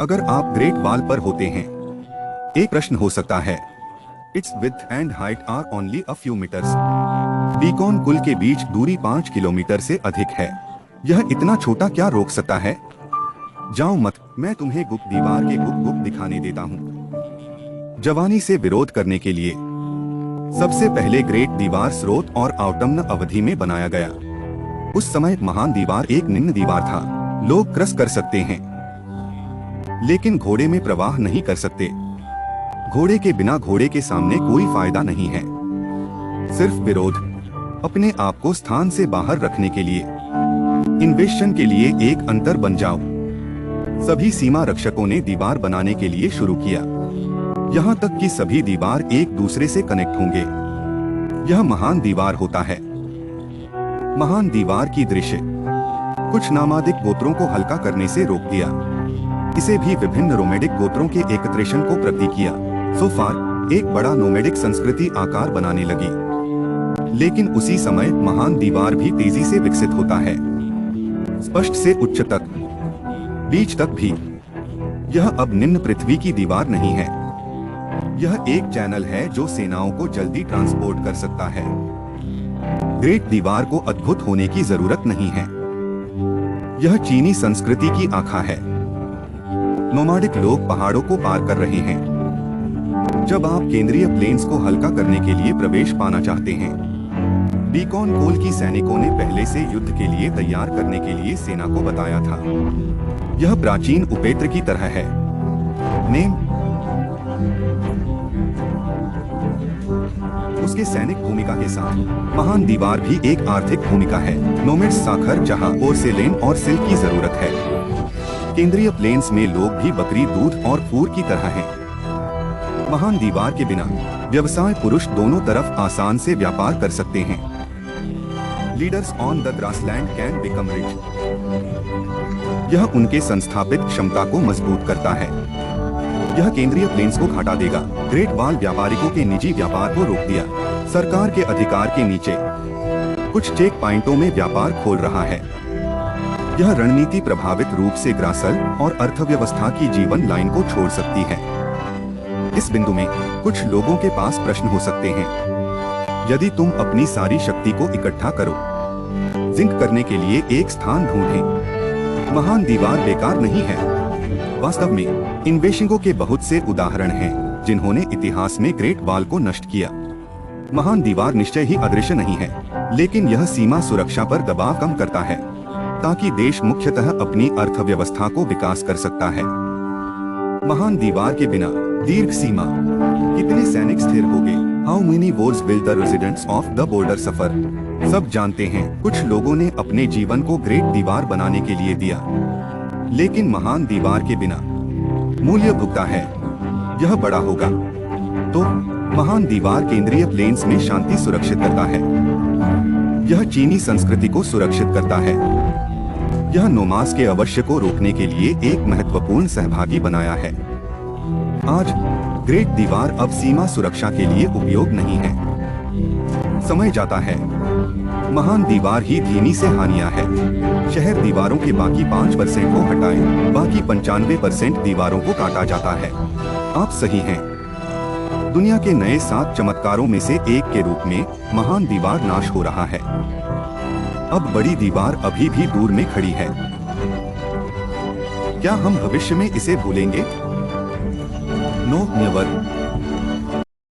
अगर आप great wall पर होते हैं, एक प्रश्न हो सकता है, it's width and height are only a few metres. Beacon कुल के बीच दूरी 5 किलोमीटर से अधिक है। यह इतना छोटा क्या रोक सकता है? जाओ मत, मैं तुम्हें गुप्त दीवार के गुप्त दिखाने देता हूँ। जवानी से विरोध करने के लिए सबसे पहले ग्रेट दीवार स्रोत और ऑटम्न अवधि में बनाया गया। उस समय महान दीवार एक निम्न दीवार था। लोग क्रॉस कर सकते हैं, लेकिन घोड़े में प्रवाह नहीं कर सकते। घोड़े के बिना घोड़े के सामने कोई फायदा नहीं है। सिर्फ विरोध, अपने आप को स्थान से बाहर रखने के लिए, इन्वेशन के लिए एक अंतर बन जाओ। सभी सीमा रक्षकों ने दीवार बनाने के लिए शुरू किया, यहाँ तक कि सभी दीवार एक दूसरे से कनेक्ट होंगे। यह महान दीवार होता है। महान दीवार की दृश्य कुछ नामादिक गोत्रों को हल्का करने से रोक दिया। इसे भी विभिन्न नोमैडिक गोत्रों के एकत्रेशन को प्रतीक किया। सो फार एक बड़ा नोमैडिक संस्कृति आकार बनाने लगी। लेकिन उसी समय महान दीवार भी तेजी से विकसित होता है, स्पष्ट से उच्च तक, बीच तक भी। यह अब निम्न पृथ्वी की दीवार नहीं है। यह एक चैनल है जो सेनाओं को जल्दी ट्रांसपोर्ट कर सकता है। ग्रेट दीवार को अद्भुत होने की जरूरत नहीं है। यह चीनी संस्कृति की आंखा है। नोमाडिक लोग पहाड़ों को पार कर रहे हैं। जब आप केंद्रीय प्लेन्स को हल्का करने के लिए प्रवेश पाना चाहते हैं, बीकॉन कोल की सैनिकों ने पहले से युद्ध के लिए तैयार करने के लिए सेना को बताया था। यह प्राचीन उपेत्र की तरह है। नेम उसके सैनिक भूमिका के साथ महान दीवार भी एक आर्थिक भूमिका है। नोमैड्स साखर, जहां पोर्सेलेन और सिल्क की जरूरत है। केंद्रीय प्लेन्स में लोग भी बकरी दूध और फूर की तरह हैं। महान दीवार के बिना व्यवसाय पुरुष दोनों तरफ आसान से व्यापार कर सकते हैं। Leaders on the grassland can become rich. यह उनके संस्थापित क्षमता को मजबूत करता है। यह केंद्रीय प्लेन्स को घाटा देगा। ग्रेट वॉल व्यापारिकों के निजी व्यापार को रोक दिया। सरकार के अधिकार के नीचे कुछ चेक पॉइंटों में व्यापार खोल रहा है। यह रणनीति प्रभावित रूप से ग्रासल और अर्थव्यवस्था की जीवन लाइन को छोड़ सकती है। इस बिंदु में कुछ लोगों के पास प्रश्न हो सकते हैं। यदि तुम अपनी सारी शक्ति को इकट्ठा करो, जिंक करने के लिए एक स्थान ढूंढें, महान दीवार बेकार नहीं है। वास्तव में इन्वेशिंगों के बहुत से उदाहरण हैं जिन्होंने इतिहास में ग्रेट वॉल को नष्ट किया। महान दीवार निश्चय ही अदृश्य नहीं है, लेकिन यह सीमा सुरक्षा पर दबाव कम करता है ताकि देश मुख्यतः अपनी अर्थव्यवस्था को विकास कर सकता है। महान दीवार के बिना दीर्घ सीमा, कितने सैनिक स्थिर हो गए? How many wars will the residents of the border suffer? सब जानते हैं, कुछ लोगों ने अपने जीवन को ग्रेट दीवार बनाने के लिए दिया, लेकिन महान दीवार के बिना मूल्य भुगता है। यह बड़ा होगा। तो महान दीवार केंद्रीय प्लेन्स में शांति सुरक्षित करता है। यह चीनी संस्कृति को सुरक्षित करता है। यह नोमास के अवश्य को रोकने के लिए एक महत्वपूर्ण सहभागी बनाया है। आज ग्रेट दीवार अब सीमा सुरक्षा के लिए उपयोग नहीं है। समय जाता है। महान दीवार ही धीमी से हानियां है। शहर दीवारों के बाकी 5% को हटाएं, बाकी 95% दीवारों को काटा जाता है। आप सही हैं। दुनिया के नए 7 चमत्कारों में से एक के रूप में महान दीवार नाश हो रहा है। अब बड़ी दीवार अभी भी दूर में खड़ी है। क्या हम भविष्य में इसे भूलेंगे? No, never.